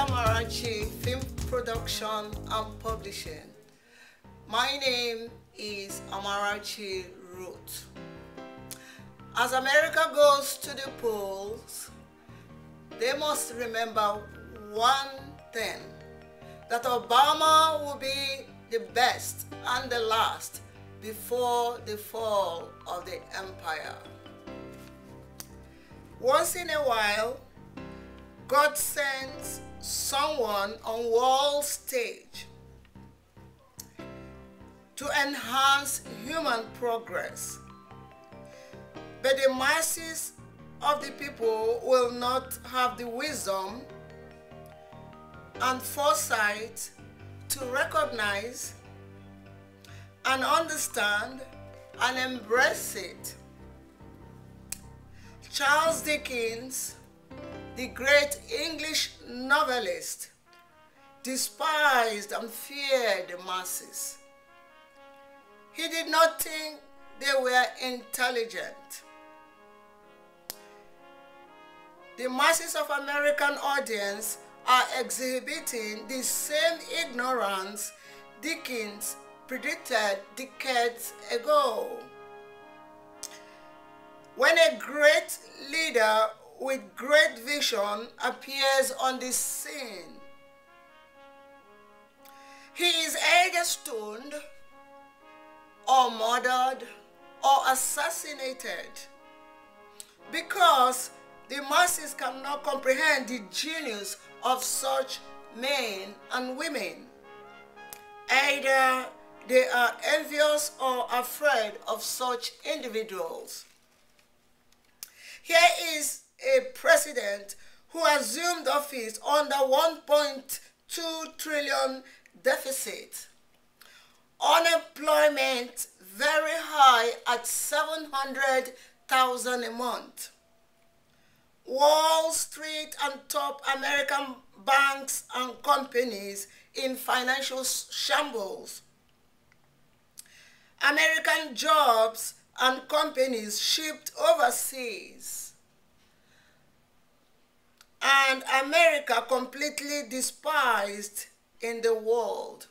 Amarachi Film Production and Publishing. My name is Amarachi Ruth. As America goes to the polls, they must remember one thing, that Obama will be the best and the last before the fall of the empire. Once in a while, God sends someone on world stage to enhance human progress. But the masses of the people will not have the wisdom and foresight to recognize and understand and embrace it. Charles Dickens, the great English novelist, despised and feared the masses. He did not think they were intelligent. The masses of American audience are exhibiting the same ignorance Dickens predicted decades ago. When a great leader with great vision appears on the scene, he is either stoned or murdered or assassinated because the masses cannot comprehend the genius of such men and women. Either they are envious or afraid of such individuals. Here is a president who assumed office under 1.2 trillion deficit. Unemployment very high at 700,000 a month. Wall Street and top American banks and companies in financial shambles. American jobs and companies shipped overseas. And America completely despised in the world.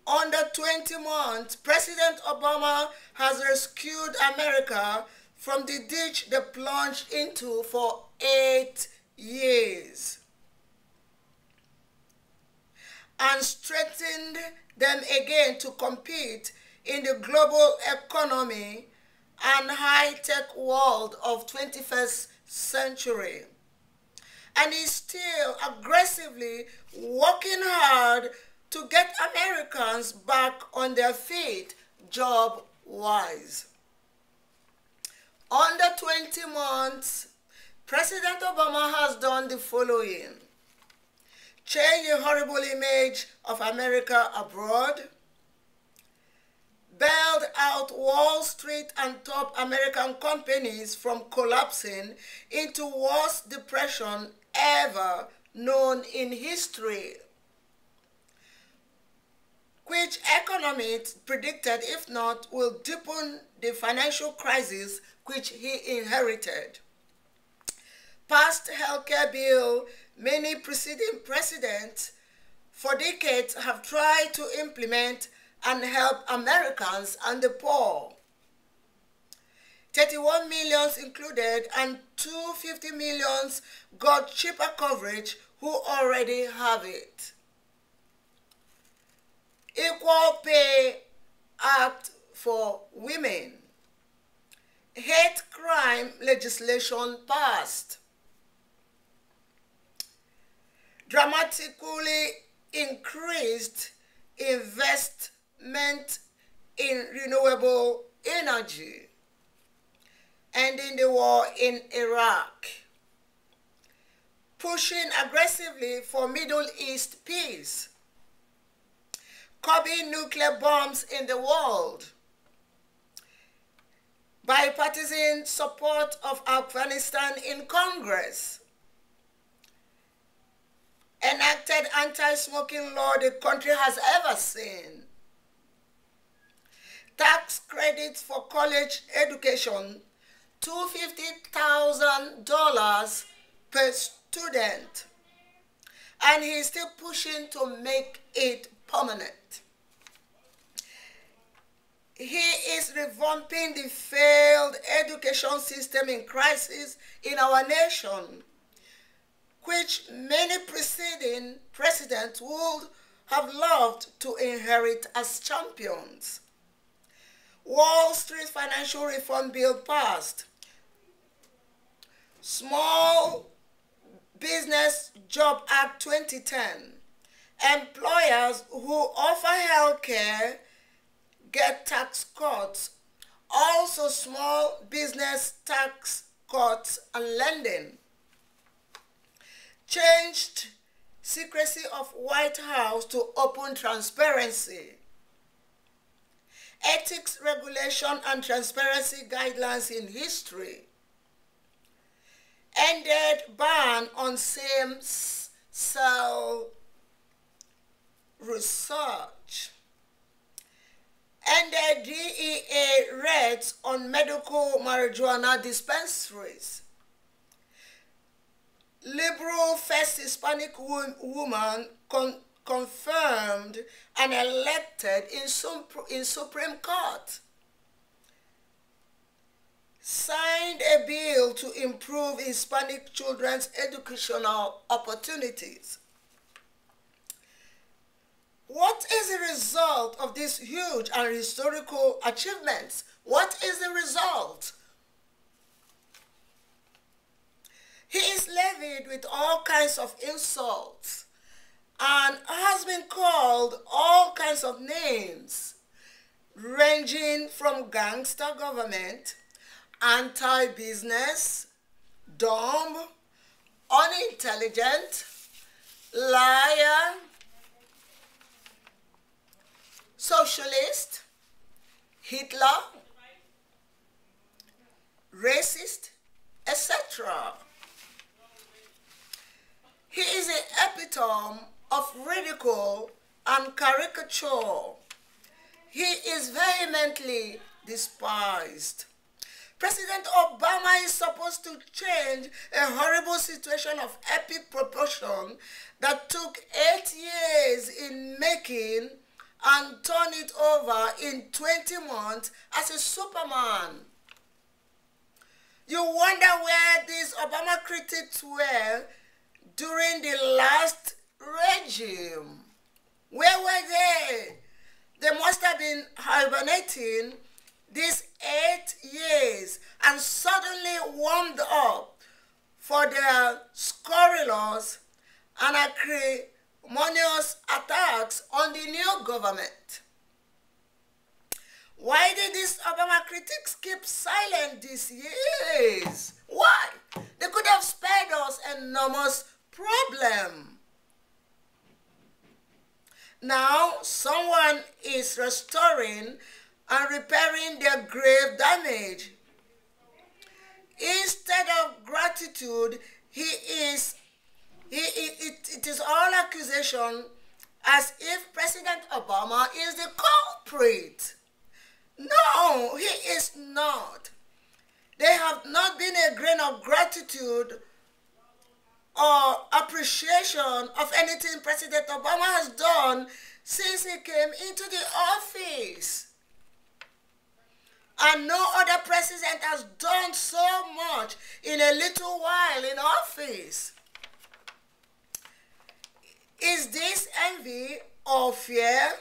Under 20 months, President Obama has rescued America from the ditch they plunged into for 8 years and strengthened them again to compete in the global economy and high-tech world of 21st century. And is still aggressively working hard to get Americans back on their feet job-wise. Under 20 months, President Obama has done the following: change the horrible image of America abroad, bailed out Wall Street and top American companies from collapsing into worst depression ever known in history, which economists predicted, if not, will deepen the financial crisis which he inherited. Passed healthcare bill many preceding presidents for decades have tried to implement and help Americans and the poor. 31 millions included, and 250 millions got cheaper coverage who already have it. Equal Pay Act for women. Hate crime legislation passed. Dramatically increased investment in renewable energy. Ending the war in Iraq. Pushing aggressively for Middle East peace. Curbing nuclear bombs in the world. Bipartisan support of Afghanistan in Congress. Enacted anti-smoking law the country has ever seen. Tax credits for college education, $250,000 per student. and he is still pushing to make it permanent. He is revamping the failed education system in crisis in our nation, which many preceding presidents would have loved to inherit as champions. Wall Street Financial Reform Bill passed. Small Business Job Act 2010. Employers who offer health care get tax cuts. Also small business tax cuts and lending. Changed secrecy of White House to open transparency. Ethics regulation and transparency guidelines in history. Ended ban on stem-cell research. Ended DEA raids on medical marijuana dispensaries. Liberal first Hispanic woman confirmed and elected in Supreme Court. Signed a bill to improve Hispanic children's educational opportunities. What is the result of these huge and historical achievements? What is the result? He is levied with all kinds of insults and has been called all kinds of names, ranging from gangster government, anti-business, dumb, unintelligent, liar, socialist, Hitler, racist, etc. He is the epitome of ridicule and caricature. He is vehemently despised. President Obama is supposed to change a horrible situation of epic proportion that took 8 years in making and turn it over in 20 months as a Superman. You wonder where these Obama critics were during the last regime. Where were they? They must have been hibernating these 8 years and suddenly warmed up for their scurrilous and acrimonious attacks on the new government. Why did these Obama critics keep silent these years? Why? They could have spared us enormous problem. Now someone is restoring and repairing their grave damage. Instead of gratitude, it is all accusation as if President Obama is the culprit. No, he is not. There have not been a grain of gratitude or appreciation of anything President Obama has done since he came into the office. And no other president has done so much in a little while in office. Is this envy or fear?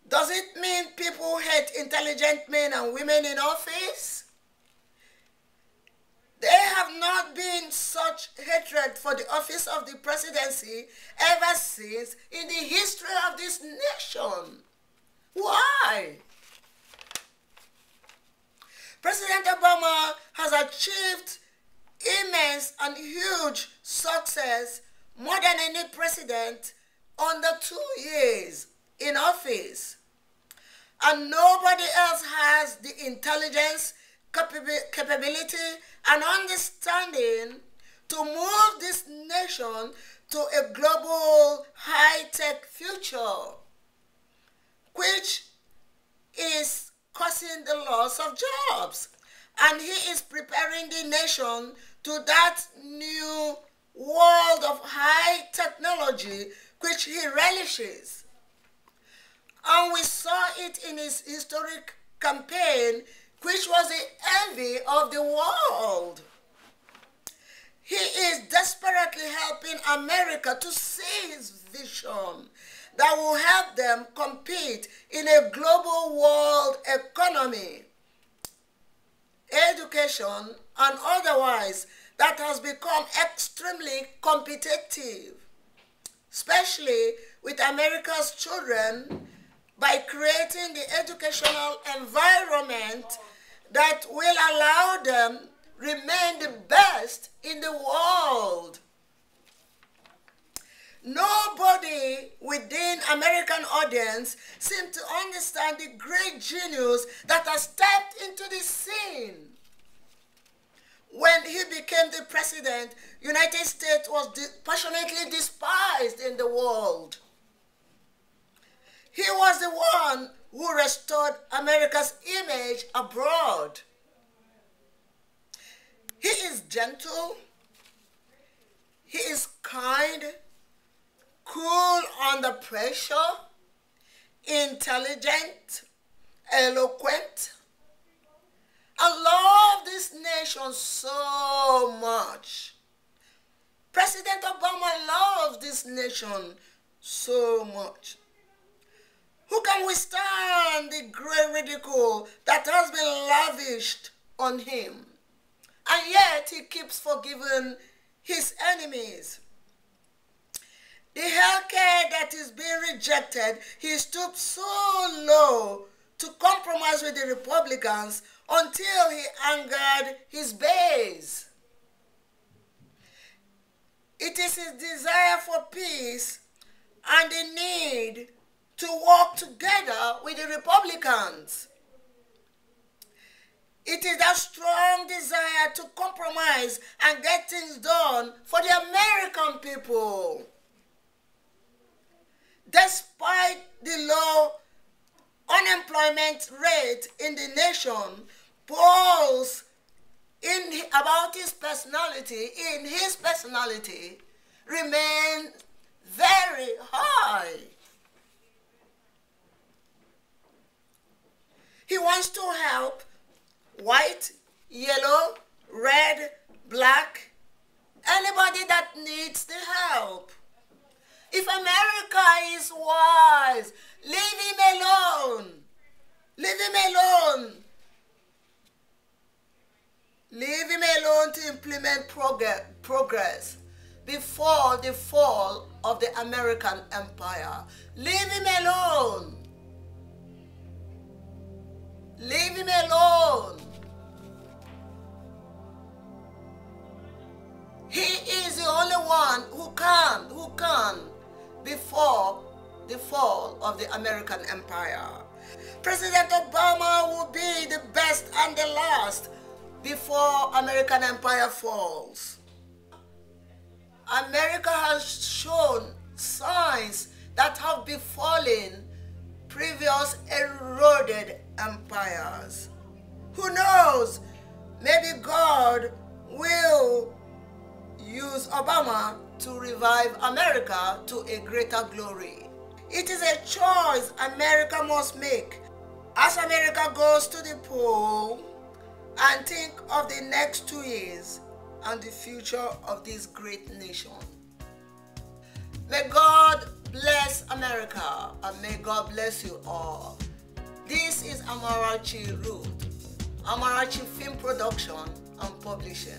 Does it mean people hate intelligent men and women in office? There have not been such hatred for the office of the presidency ever since in the history of this nation. Why? President Obama has achieved immense and huge success, more than any president under 2 years in office. And nobody else has the intelligence, capability, and understanding to move this nation to a global high-tech future, which is causing the loss of jobs. And he is preparing the nation to that new world of high technology which he relishes. And we saw it in his historic campaign, which was the envy of the world. He is desperately helping America to see his vision that will help them compete in a global world economy, education, and otherwise that has become extremely competitive, especially with America's children, by creating the educational environment that will allow them remain the best in the world. Nobody within American audience seemed to understand the great genius that has stepped into the scene. When he became the president, United States was passionately despised in the world. He was the one who restored America's image abroad. He is gentle, he is kind, cool under pressure, intelligent, eloquent, and loved this nation so much. President Obama loves this nation so much. Who can withstand the great ridicule that has been lavished on him? And yet he keeps forgiving his enemies. The healthcare that is being rejected, he stooped so low to compromise with the Republicans until he angered his base. It is his desire for peace and the need to work together with the Republicans. It is that strong desire to compromise and get things done for the American people. Despite the low unemployment rate in the nation, polls about his personality remain very high. He wants to help white, yellow, red, black, anybody that needs the help. If America is wise, leave him alone. Leave him alone. Leave him alone to implement progress before the fall of the American empire. Leave him alone. Leave him alone. He is the only one who can, before the fall of the American empire. President Obama will be the best and the last before American empire falls. America has shown signs that have befallen previous eroded empires. Who knows? Maybe God will use Obama to revive America to a greater glory. It is a choice America must make as America goes to the poll and think of the next 2 years and the future of this great nation. May God bless America and may God bless you all. This is Amarachi Ruth, Amarachi Film Production and Publishing.